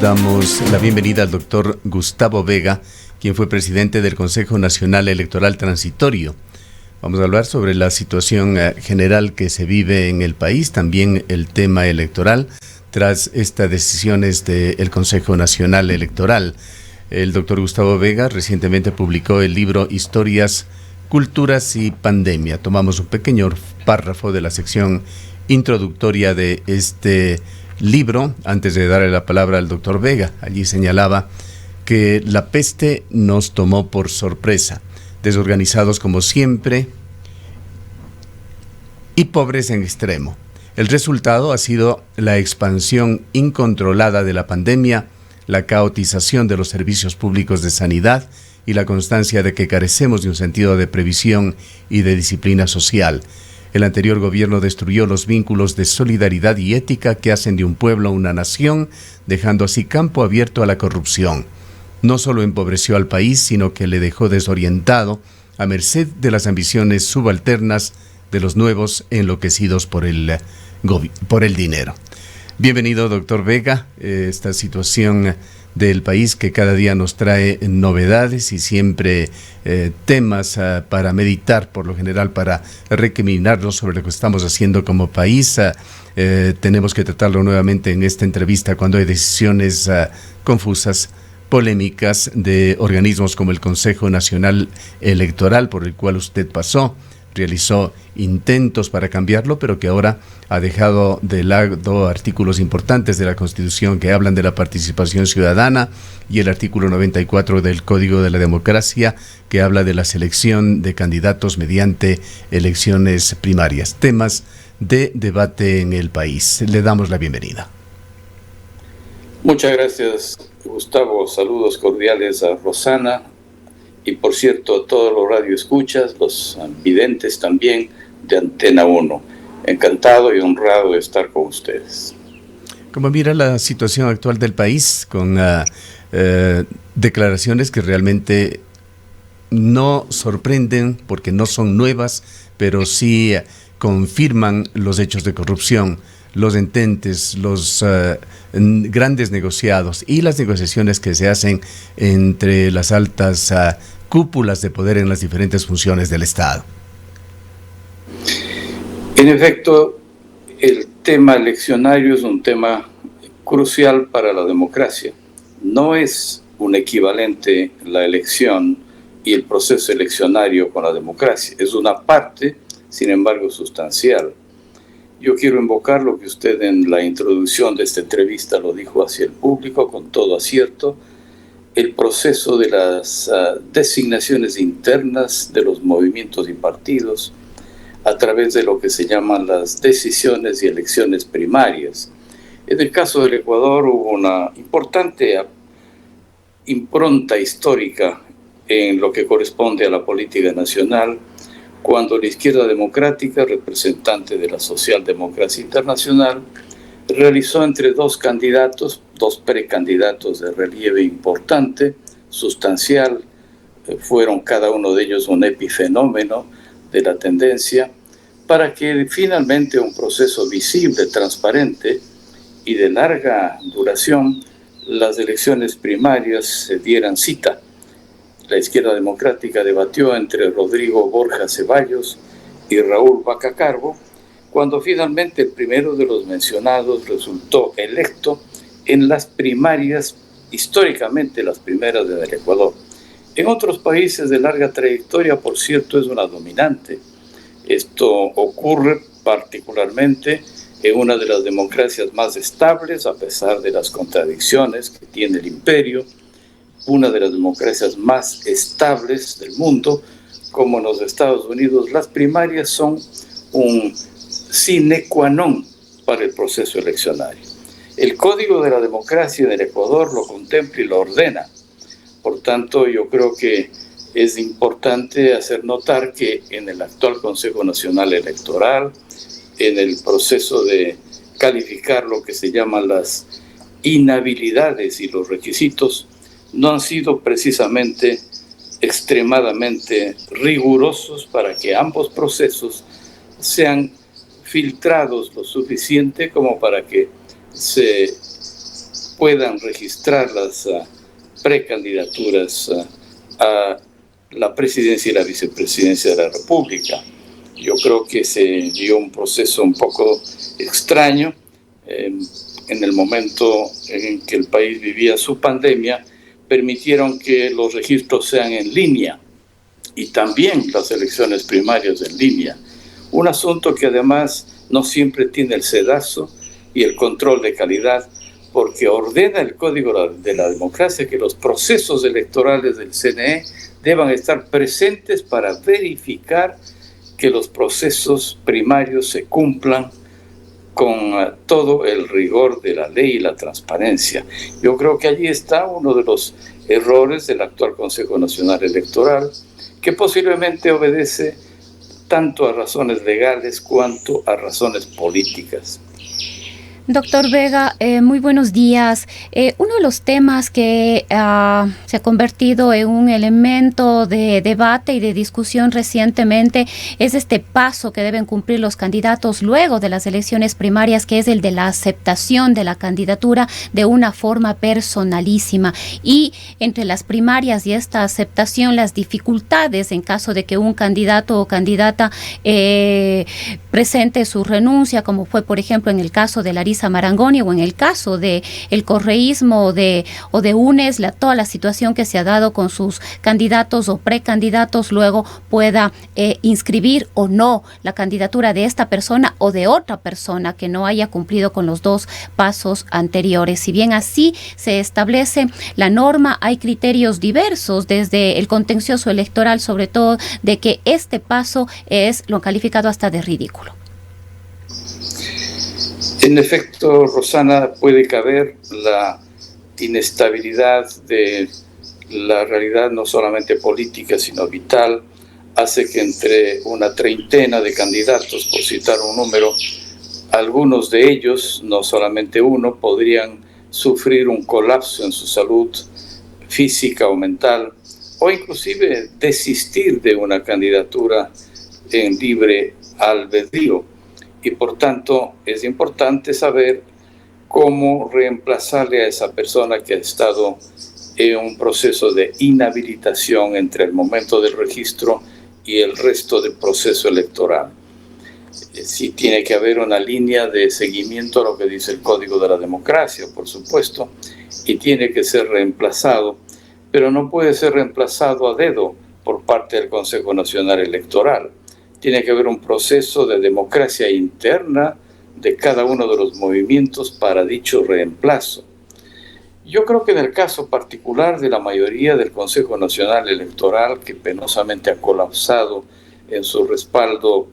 Damos la bienvenida al doctor Gustavo Vega, quien fue presidente del Consejo Nacional Electoral Transitorio. Vamos a hablar sobre la situación general que se vive en el país, también el tema electoral, tras estas decisiones del Consejo Nacional Electoral. El doctor Gustavo Vega recientemente publicó el libro Historias, Culturas y Pandemia. Tomamos un pequeño párrafo de la sección introductoria de este libro antes de darle la palabra al doctor Vega. Allí señalaba que la peste nos tomó por sorpresa, desorganizados como siempre y pobres en extremo. El resultado ha sido la expansión incontrolada de la pandemia, la caotización de los servicios públicos de sanidad y la constancia de que carecemos de un sentido de previsión y de disciplina social. El anterior gobierno destruyó los vínculos de solidaridad y ética que hacen de un pueblo una nación, dejando así campo abierto a la corrupción. No solo empobreció al país, sino que le dejó desorientado, a merced de las ambiciones subalternas de los nuevos enloquecidos por el dinero. Bienvenido, doctor Vega. Esta situación del país que cada día nos trae novedades y siempre temas para meditar, por lo general para recriminarnos sobre lo que estamos haciendo como país. Tenemos que tratarlo nuevamente en esta entrevista cuando hay decisiones confusas, polémicas de organismos como el Consejo Nacional Electoral, por el cual usted pasó. Realizó intentos para cambiarlo, pero que ahora ha dejado de lado artículos importantes de la Constitución que hablan de la participación ciudadana y el artículo 94 del Código de la Democracia que habla de la selección de candidatos mediante elecciones primarias. Temas de debate en el país. Le damos la bienvenida. Muchas gracias, Gustavo. Saludos cordiales a Rosana. Y por cierto, a todos los radioescuchas, los videntes también de Antena 1. Encantado y honrado de estar con ustedes. ¿Cómo mira la situación actual del país con declaraciones que realmente no sorprenden porque no son nuevas, pero sí confirman los hechos de corrupción, los ententes, los grandes negociados y las negociaciones que se hacen entre las altas cúpulas de poder en las diferentes funciones del Estado? En efecto, el tema eleccionario es un tema crucial para la democracia. No es un equivalente la elección y el proceso eleccionario con la democracia. Es una parte, sin embargo, sustancial. Yo quiero invocar lo que usted en la introducción de esta entrevista lo dijo hacia el público con todo acierto, el proceso de las designaciones internas de los movimientos y partidos a través de lo que se llaman las decisiones y elecciones primarias. En el caso del Ecuador hubo una importante impronta histórica en lo que corresponde a la política nacional, cuando la izquierda democrática, representante de la socialdemocracia internacional, realizó entre dos candidatos, dos precandidatos de relieve importante, sustancial, fueron cada uno de ellos un epifenómeno de la tendencia, para que finalmente un proceso visible, transparente y de larga duración, las elecciones primarias se dieran cita. La izquierda democrática debatió entre Rodrigo Borja Ceballos y Raúl Vaca Carbo, cuando finalmente el primero de los mencionados resultó electo en las primarias, históricamente las primeras del Ecuador. En otros países de larga trayectoria, por cierto, es una dominante. Esto ocurre particularmente en una de las democracias más estables, a pesar de las contradicciones que tiene el imperio, una de las democracias más estables del mundo, como en los Estados Unidos. Las primarias son un sine qua non para el proceso eleccionario. El Código de la Democracia en el Ecuador lo contempla y lo ordena. Por tanto, yo creo que es importante hacer notar que en el actual Consejo Nacional Electoral, en el proceso de calificar lo que se llaman las inhabilidades y los requisitos, no han sido precisamente extremadamente rigurosos para que ambos procesos sean filtrados lo suficiente como para que se puedan registrar las precandidaturas a la presidencia y la vicepresidencia de la República. Yo creo que se dio un proceso un poco extraño en el momento en que el país vivía su pandemia. Permitieron que los registros sean en línea y también las elecciones primarias en línea. Un asunto que además no siempre tiene el sedazo y el control de calidad, porque ordena el Código de la Democracia que los procesos electorales del CNE deban estar presentes para verificar que los procesos primarios se cumplan con todo el rigor de la ley y la transparencia. Yo creo que allí está uno de los errores del actual Consejo Nacional Electoral, que posiblemente obedece tanto a razones legales cuanto a razones políticas. Doctor Vega, muy buenos días. Uno de los temas que se ha convertido en un elemento de debate y de discusión recientemente es este paso que deben cumplir los candidatos luego de las elecciones primarias, que es el de la aceptación de la candidatura de una forma personalísima. Y entre las primarias y esta aceptación, las dificultades en caso de que un candidato o candidata presente su renuncia, como fue, por ejemplo, en el caso de Larissa Marangoni o en el caso de el correísmo o de UNES, toda la situación que se ha dado con sus candidatos o precandidatos, luego pueda inscribir o no la candidatura de esta persona o de otra persona que no haya cumplido con los dos pasos anteriores. Si bien así se establece la norma, hay criterios diversos desde el contencioso electoral, sobre todo de que este paso es lo calificado hasta de ridículo. En efecto, Rosana, puede caber la inestabilidad de la realidad no solamente política, sino vital, hace que entre una treintena de candidatos, por citar un número, algunos de ellos, no solamente uno, podrían sufrir un colapso en su salud física o mental, o inclusive desistir de una candidatura en libre albedrío. Y por tanto es importante saber cómo reemplazarle a esa persona que ha estado en un proceso de inhabilitación entre el momento del registro y el resto del proceso electoral. Sí tiene que haber una línea de seguimiento a lo que dice el Código de la Democracia, por supuesto, y tiene que ser reemplazado, pero no puede ser reemplazado a dedo por parte del Consejo Nacional Electoral. Tiene que haber un proceso de democracia interna de cada uno de los movimientos para dicho reemplazo. Yo creo que en el caso particular de la mayoría del Consejo Nacional Electoral, que penosamente ha colapsado en su respaldo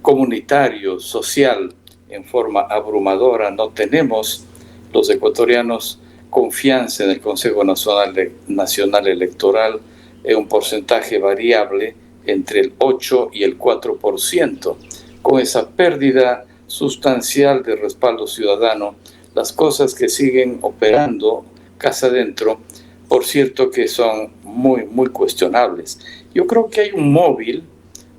comunitario, social, en forma abrumadora, no tenemos los ecuatorianos confianza en el Consejo Nacional Electoral en un porcentaje variable entre el 8 y el 4%. Con esa pérdida sustancial de respaldo ciudadano, las cosas que siguen operando casa adentro, por cierto que son muy cuestionables. Yo creo que hay un móvil,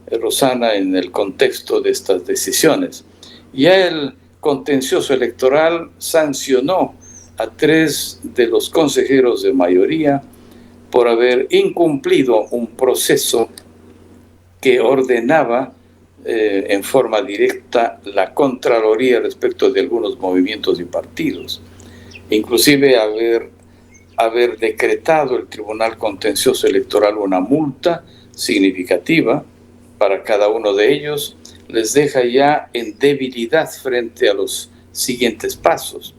Rosana, en el contexto de estas decisiones. Ya el contencioso electoral sancionó a 3 de los consejeros de mayoría por haber incumplido un proceso que ordenaba en forma directa la Contraloría respecto de algunos movimientos y partidos. Inclusive haber decretado el Tribunal Contencioso Electoral una multa significativa para cada uno de ellos, les deja ya en debilidad frente a los siguientes pasos.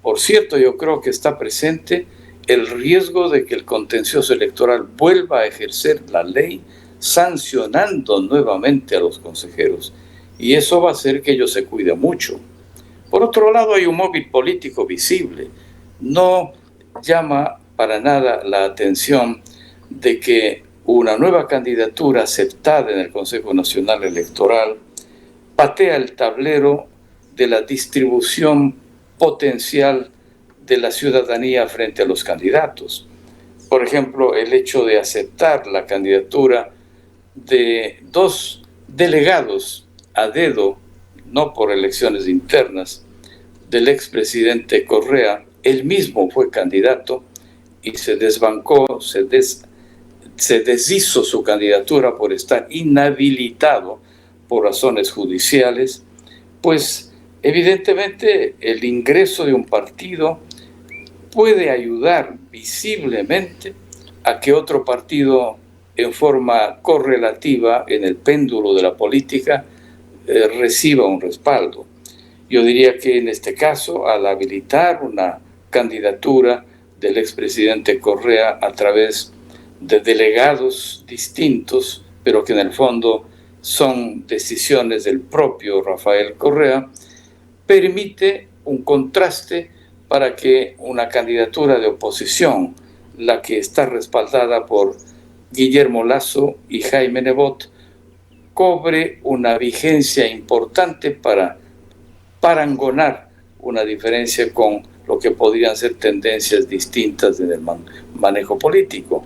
Por cierto, yo creo que está presente el riesgo de que el contencioso electoral vuelva a ejercer la ley sancionando nuevamente a los consejeros, y eso va a hacer que ellos se cuiden mucho. Por otro lado, hay un móvil político visible. No llama para nada la atención de que una nueva candidatura aceptada en el Consejo Nacional Electoral patea el tablero de la distribución potencial de la ciudadanía frente a los candidatos. Por ejemplo, el hecho de aceptar la candidatura de 2 delegados a dedo, no por elecciones internas, del expresidente Correa, él mismo fue candidato y se desbancó, se deshizo su candidatura por estar inhabilitado por razones judiciales, pues evidentemente el ingreso de un partido puede ayudar visiblemente a que otro partido en forma correlativa en el péndulo de la política reciba un respaldo. Yo diría que en este caso, al habilitar una candidatura del expresidente Correa a través de delegados distintos, pero que en el fondo son decisiones del propio Rafael Correa, permite un contraste para que una candidatura de oposición, la que está respaldada por Guillermo Lasso y Jaime Nebot, cobre una vigencia importante para parangonar una diferencia con lo que podrían ser tendencias distintas en el manejo político.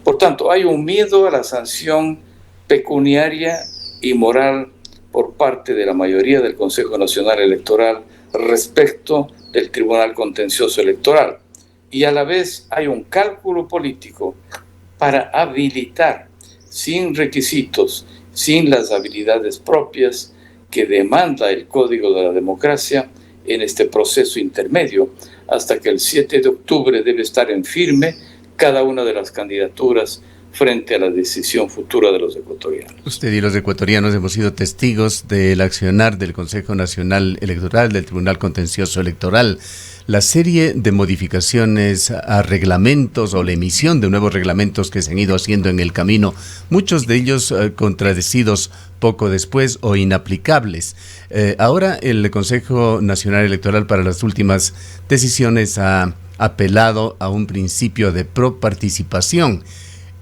Por tanto, hay un miedo a la sanción pecuniaria y moral por parte de la mayoría del Consejo Nacional Electoral respecto del Tribunal Contencioso Electoral. Y a la vez hay un cálculo político para habilitar, sin requisitos, sin las habilidades propias que demanda el Código de la Democracia en este proceso intermedio, hasta que el 7 de octubre debe estar en firme cada una de las candidaturas frente a la decisión futura de los ecuatorianos. Usted y los ecuatorianos hemos sido testigos del accionar del Consejo Nacional Electoral, del Tribunal Contencioso Electoral. La serie de modificaciones a reglamentos o la emisión de nuevos reglamentos que se han ido haciendo en el camino, muchos de ellos contradecidos poco después o inaplicables. Ahora el Consejo Nacional Electoral para las últimas decisiones ha apelado a un principio de proparticipación.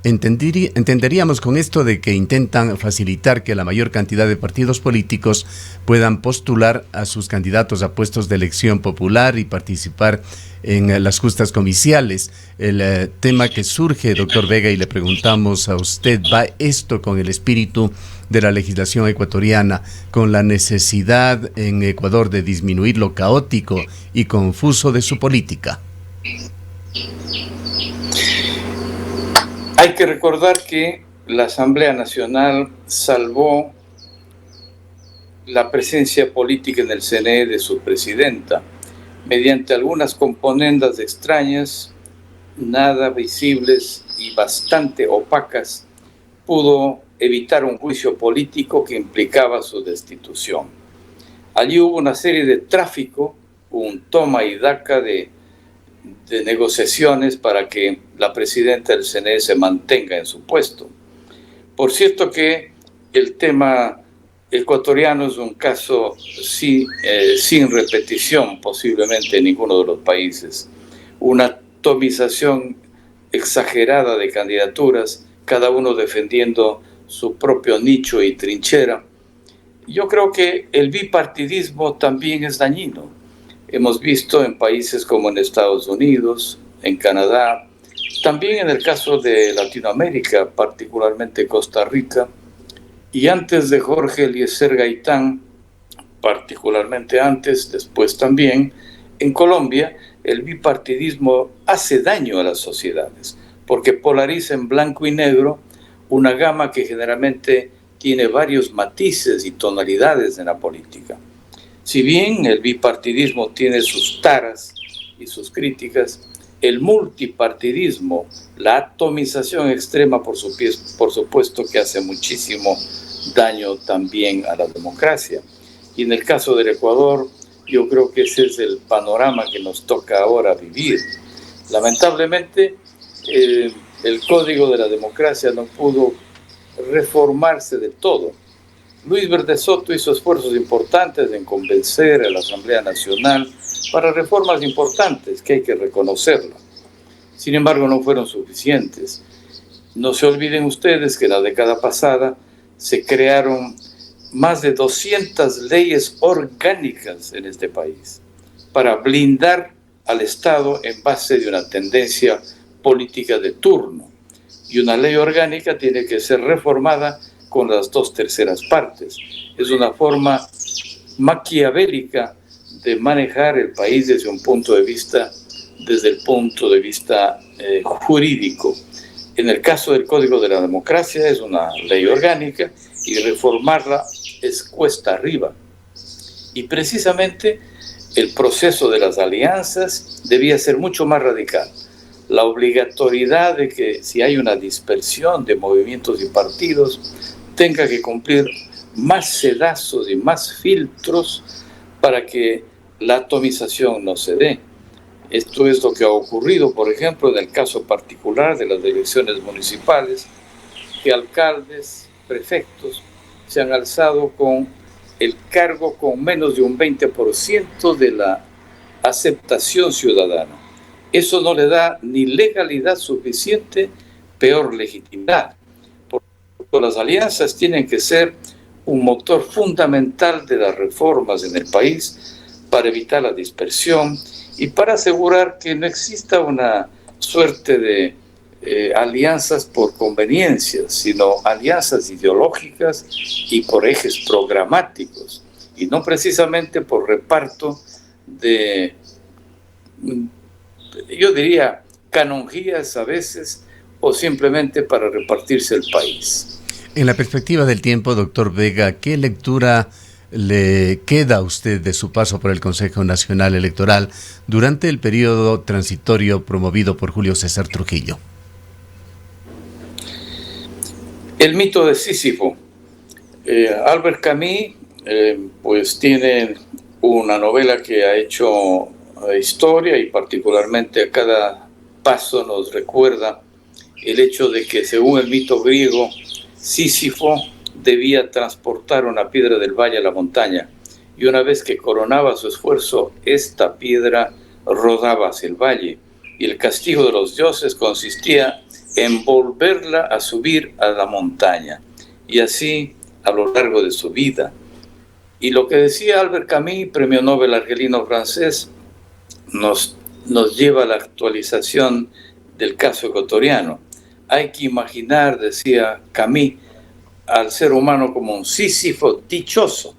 Entenderíamos con esto de que intentan facilitar que la mayor cantidad de partidos políticos puedan postular a sus candidatos a puestos de elección popular y participar en las justas comiciales. El tema que surge, doctor Vega, y le preguntamos a usted, ¿va esto con el espíritu de la legislación ecuatoriana, con la necesidad en Ecuador de disminuir lo caótico y confuso de su política? Hay que recordar que la Asamblea Nacional salvó la presencia política en el CNE de su presidenta mediante algunas componendas extrañas, nada visibles y bastante opacas, pudo evitar un juicio político que implicaba su destitución. Allí hubo una serie de tráfico, un toma y daca de negociaciones para que la presidenta del CNE se mantenga en su puesto. Por cierto que el tema ecuatoriano es un caso sin repetición posiblemente en ninguno de los países. Una atomización exagerada de candidaturas, cada uno defendiendo su propio nicho y trinchera. Yo creo que el bipartidismo también es dañino. Hemos visto en países como en Estados Unidos, en Canadá, también en el caso de Latinoamérica, particularmente Costa Rica, y antes de Jorge Eliezer Gaitán, particularmente antes, después también, en Colombia, el bipartidismo hace daño a las sociedades, porque polariza en blanco y negro una gama que generalmente tiene varios matices y tonalidades en la política. Si bien el bipartidismo tiene sus taras y sus críticas, el multipartidismo, la atomización extrema, por supuesto que hace muchísimo daño también a la democracia. Y en el caso del Ecuador, yo creo que ese es el panorama que nos toca ahora vivir. Lamentablemente, el Código de la Democracia no pudo reformarse de todo. Luis Verde Soto hizo esfuerzos importantes en convencer a la Asamblea Nacional para reformas importantes, que hay que reconocerlo. Sin embargo, no fueron suficientes. No se olviden ustedes que en la década pasada se crearon más de 200 leyes orgánicas en este país para blindar al Estado en base de una tendencia política de turno. Y una ley orgánica tiene que ser reformada con las 2/3 partes. Es una forma maquiavélica de manejar el país desde el punto de vista jurídico. En el caso del Código de la Democracia es una ley orgánica y reformarla es cuesta arriba. Y precisamente el proceso de las alianzas debía ser mucho más radical. La obligatoriedad de que si hay una dispersión de movimientos y partidos, tenga que cumplir más sedazos y más filtros para que la atomización no se dé. Esto es lo que ha ocurrido, por ejemplo, en el caso particular de las elecciones municipales, que alcaldes, prefectos, se han alzado con el cargo con menos de un 20% de la aceptación ciudadana. Eso no le da ni legalidad suficiente, peor legitimidad. Por tanto, las alianzas tienen que ser un motor fundamental de las reformas en el país para evitar la dispersión y para asegurar que no exista una suerte de alianzas por conveniencia, sino alianzas ideológicas y por ejes programáticos, y no precisamente por reparto de, yo diría, canonjías a veces, o simplemente para repartirse el país. En la perspectiva del tiempo, doctor Vega, ¿qué lectura le queda a usted de su paso por el Consejo Nacional Electoral durante el periodo transitorio promovido por Julio César Trujillo? El mito de Sísifo. Albert Camus pues tiene una novela que ha hecho historia y particularmente a cada paso nos recuerda el hecho de que según el mito griego, Sísifo debía transportar una piedra del valle a la montaña y una vez que coronaba su esfuerzo, esta piedra rodaba hacia el valle y el castigo de los dioses consistía en volverla a subir a la montaña y así a lo largo de su vida. Y lo que decía Albert Camus, premio Nobel argelino francés, nos lleva a la actualización del caso ecuatoriano. Hay que imaginar, decía Camus, al ser humano como un Sísifo dichoso.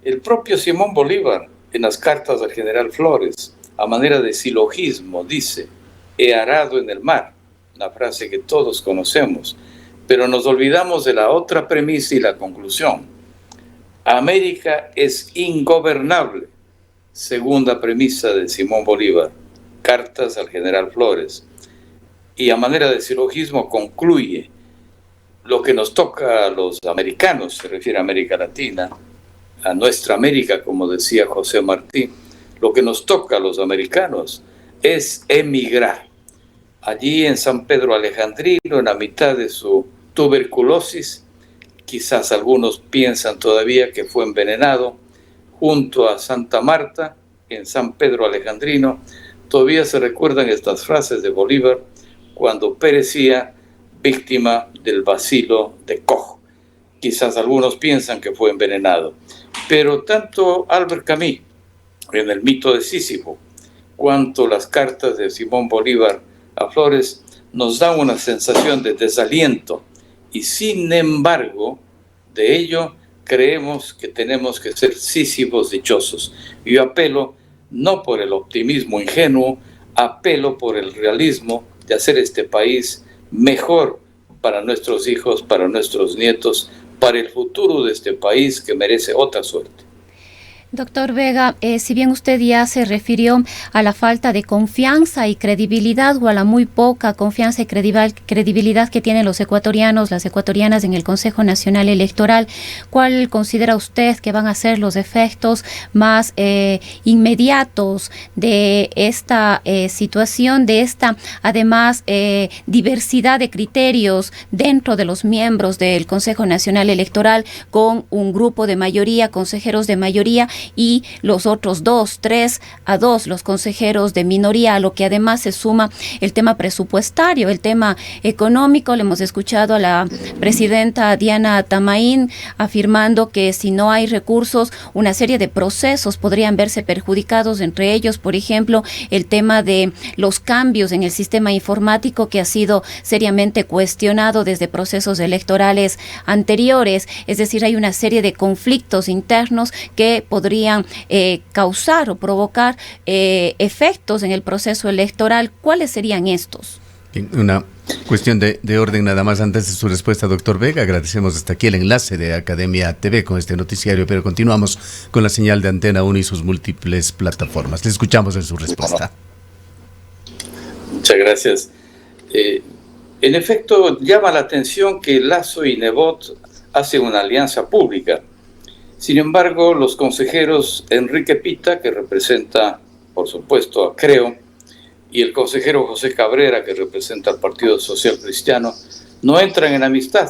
El propio Simón Bolívar, en las cartas al general Flores, a manera de silogismo, dice: he arado en el mar, una frase que todos conocemos, pero nos olvidamos de la otra premisa y la conclusión. América es ingobernable, segunda premisa de Simón Bolívar, cartas al general Flores. Y a manera de silogismo concluye: lo que nos toca a los americanos, se refiere a América Latina, a nuestra América, como decía José Martí, lo que nos toca a los americanos es emigrar. Allí en San Pedro Alejandrino, en la mitad de su tuberculosis, quizás algunos piensan todavía que fue envenenado, junto a Santa Marta, en San Pedro Alejandrino, todavía se recuerdan estas frases de Bolívar cuando perecía víctima del bacilo de Koch. Quizás algunos piensan que fue envenenado, pero tanto Albert Camus en el mito de Sísifo, cuanto las cartas de Simón Bolívar a Flores nos dan una sensación de desaliento y sin embargo de ello creemos que tenemos que ser sísifos dichosos. Yo apelo no por el optimismo ingenuo, apelo por el realismo de hacer este país mejor para nuestros hijos, para nuestros nietos, para el futuro de este país que merece otra suerte. Doctor Vega, si bien usted ya se refirió a la falta de confianza y credibilidad o a la muy poca confianza y credibilidad que tienen los ecuatorianos, las ecuatorianas en el Consejo Nacional Electoral, ¿cuál considera usted que van a ser los efectos más inmediatos de esta situación, de esta además diversidad de criterios dentro de los miembros del Consejo Nacional Electoral con un grupo de mayoría, consejeros de mayoría, y los otros 3-2, los consejeros de minoría, a lo que además se suma el tema presupuestario, el tema económico? Le hemos escuchado a la presidenta Diana Tamaín afirmando que si no hay recursos, una serie de procesos podrían verse perjudicados, entre ellos, por ejemplo, el tema de los cambios en el sistema informático que ha sido seriamente cuestionado desde procesos electorales anteriores. Es decir, hay una serie de conflictos internos que podrían podrían causar o provocar efectos en el proceso electoral. ¿Cuáles serían estos? Bien, una cuestión de orden nada más antes de su respuesta, doctor Vega. Agradecemos hasta aquí el enlace de Academia TV con este noticiario, pero continuamos con la señal de Antena 1 y sus múltiples plataformas. Le escuchamos en su respuesta. Muchas gracias. En efecto, llama la atención que Lasso y Nebot hacen una alianza pública. Sin embargo, los consejeros Enrique Pita, que representa, por supuesto, a Creo, y el consejero José Cabrera, que representa al Partido Social Cristiano, no entran en amistad,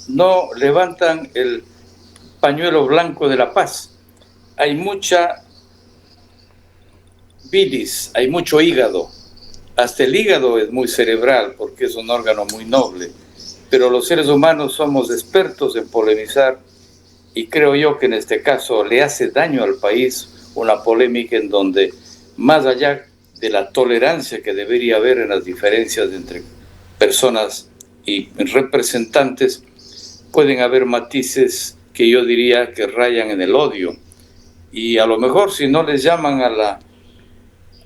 no levantan el pañuelo blanco de la paz. Hay mucha bilis, hay mucho hígado. Hasta el hígado es muy cerebral porque es un órgano muy noble, pero los seres humanos somos expertos en polemizar y creo yo que en este caso le hace daño al país una polémica en donde, más allá de la tolerancia que debería haber en las diferencias entre personas y representantes, pueden haber matices que yo diría que rayan en el odio. Y a lo mejor si no les llaman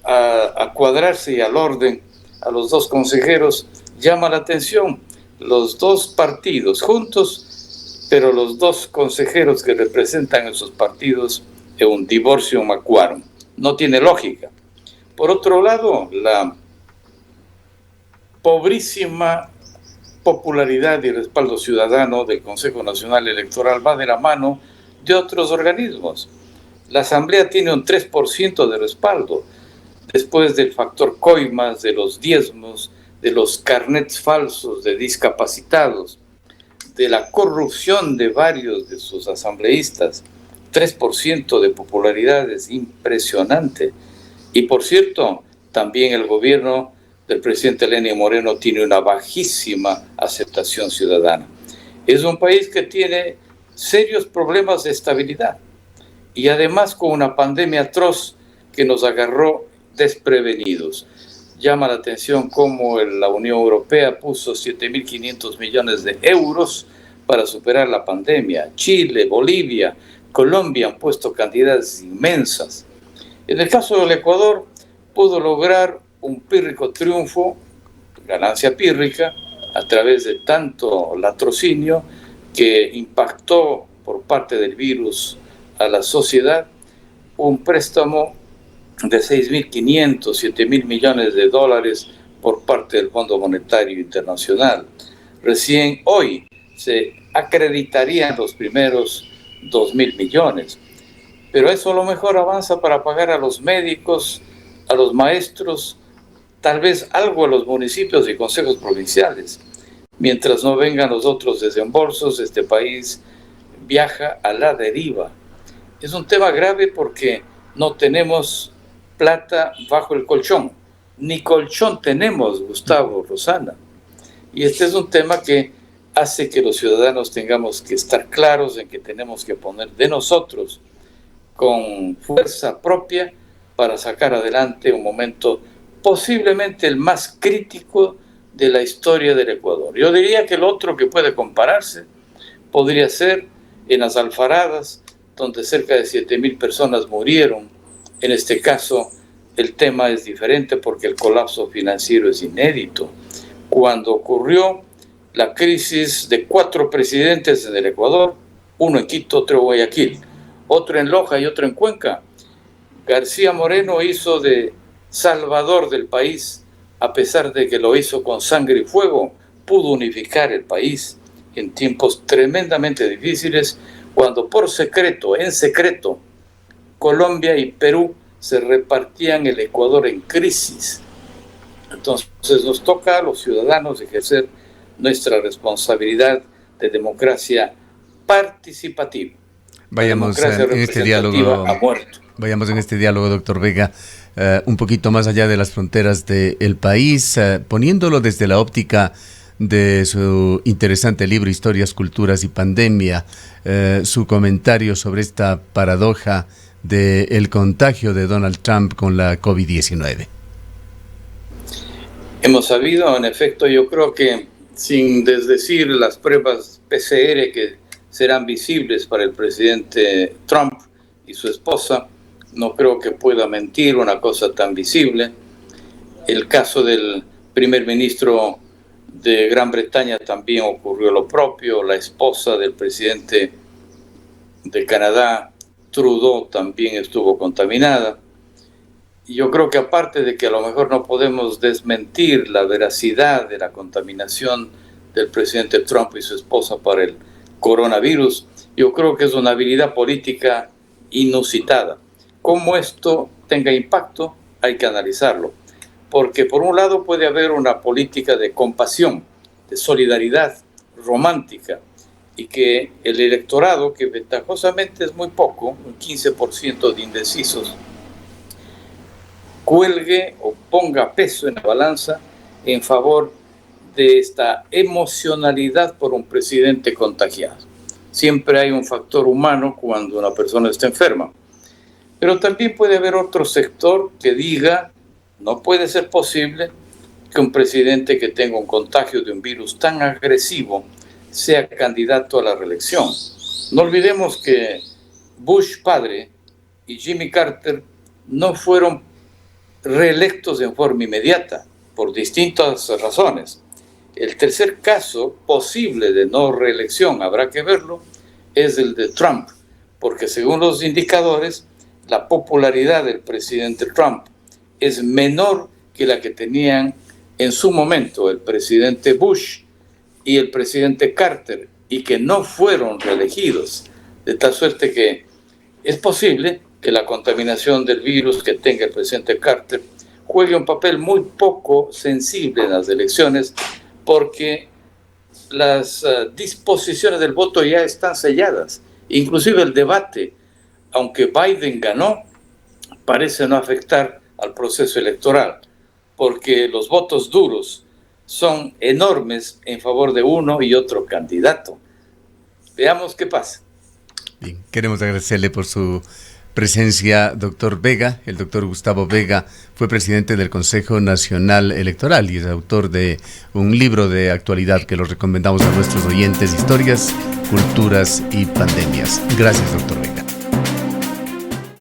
a cuadrarse y al orden a los dos consejeros, llama la atención los dos partidos juntos, pero los dos consejeros que representan esos partidos en un divorcio macuarum. No tiene lógica. Por otro lado, la pobrísima popularidad y respaldo ciudadano del Consejo Nacional Electoral va de la mano de otros organismos. La Asamblea tiene un 3% de respaldo, después del factor coimas, de los diezmos, de los carnets falsos de discapacitados, de la corrupción de varios de sus asambleístas. 3% de popularidad es impresionante. Y por cierto, también el gobierno del presidente Lenín Moreno tiene una bajísima aceptación ciudadana. Es un país que tiene serios problemas de estabilidad y además con una pandemia atroz que nos agarró desprevenidos. Llama la atención cómo la Unión Europea puso 7.500 millones de euros para superar la pandemia. Chile, Bolivia, Colombia han puesto cantidades inmensas. En el caso del Ecuador, pudo lograr un pírrico triunfo, ganancia pírrica, a través de tanto latrocinio que impactó por parte del virus a la sociedad, un préstamo de 6.500, 7.000 millones de dólares por parte del Fondo Monetario Internacional. Recién hoy se acreditarían los primeros 2.000 millones. Pero eso a lo mejor avanza para pagar a los médicos, a los maestros, tal vez algo a los municipios y consejos provinciales. Mientras no vengan los otros desembolsos, este país viaja a la deriva. Es un tema grave porque no tenemos plata bajo el colchón. Ni colchón tenemos, Gustavo, Rosana. Y este es un tema que hace que los ciudadanos tengamos que estar claros en que tenemos que poner de nosotros con fuerza propia para sacar adelante un momento posiblemente el más crítico de la historia del Ecuador. Yo diría que el otro que puede compararse podría ser en las Alfaradas, donde cerca de 7.000 personas murieron. En este caso, el tema es diferente porque el colapso financiero es inédito. Cuando ocurrió la crisis de 4 presidentes en el Ecuador, uno en Quito, otro en Guayaquil, otro en Loja y otro en Cuenca, García Moreno hizo de salvador del país, a pesar de que lo hizo con sangre y fuego, pudo unificar el país en tiempos tremendamente difíciles, cuando por secreto, en secreto, Colombia y Perú se repartían el Ecuador en crisis. Entonces nos toca a los ciudadanos ejercer nuestra responsabilidad de democracia participativa. Vayamos en este diálogo. Vayamos en este diálogo, doctor Vega, un poquito más allá de las fronteras del país, poniéndolo desde la óptica de su interesante libro Historias, Culturas y Pandemia, su comentario sobre esta paradoja del contagio de Donald Trump con la COVID-19. Hemos sabido, en efecto, yo creo que sin desdecir las pruebas PCR que serán visibles para el presidente Trump y su esposa. No creo que pueda mentir una cosa tan visible. El caso del primer ministro de Gran Bretaña también ocurrió lo propio. La esposa del presidente de Canadá, Trudeau, también estuvo contaminada. Y yo creo que aparte de que a lo mejor no podemos desmentir la veracidad de la contaminación del presidente Trump y su esposa para el coronavirus, yo creo que es una habilidad política inusitada. Cómo esto tenga impacto hay que analizarlo, porque por un lado puede haber una política de compasión, de solidaridad romántica, y que el electorado, que ventajosamente es muy poco, un 15% de indecisos, cuelgue o ponga peso en la balanza en favor de esta emocionalidad por un presidente contagiado. Siempre hay un factor humano cuando una persona está enferma. Pero también puede haber otro sector que diga, no puede ser posible que un presidente que tenga un contagio de un virus tan agresivo sea candidato a la reelección. No olvidemos que Bush padre y Jimmy Carter no fueron reelectos en forma inmediata, por distintas razones. El tercer caso posible de no reelección, habrá que verlo, es el de Trump, porque según los indicadores, la popularidad del presidente Trump es menor que la que tenían en su momento el presidente Bush y el presidente Carter, y que no fueron reelegidos, de tal suerte que es posible que la contaminación del virus que tenga el presidente Carter juegue un papel muy poco sensible en las elecciones, porque las disposiciones del voto ya están selladas. Inclusive el debate, aunque Biden ganó, parece no afectar al proceso electoral, porque los votos duros son enormes en favor de uno y otro candidato. Veamos qué pasa. Bien, queremos agradecerle por su presencia, doctor Vega. El doctor Gustavo Vega fue presidente del Consejo Nacional Electoral y es autor de un libro de actualidad que lo recomendamos a nuestros oyentes: Historias, Culturas y Pandemias. Gracias, doctor Vega.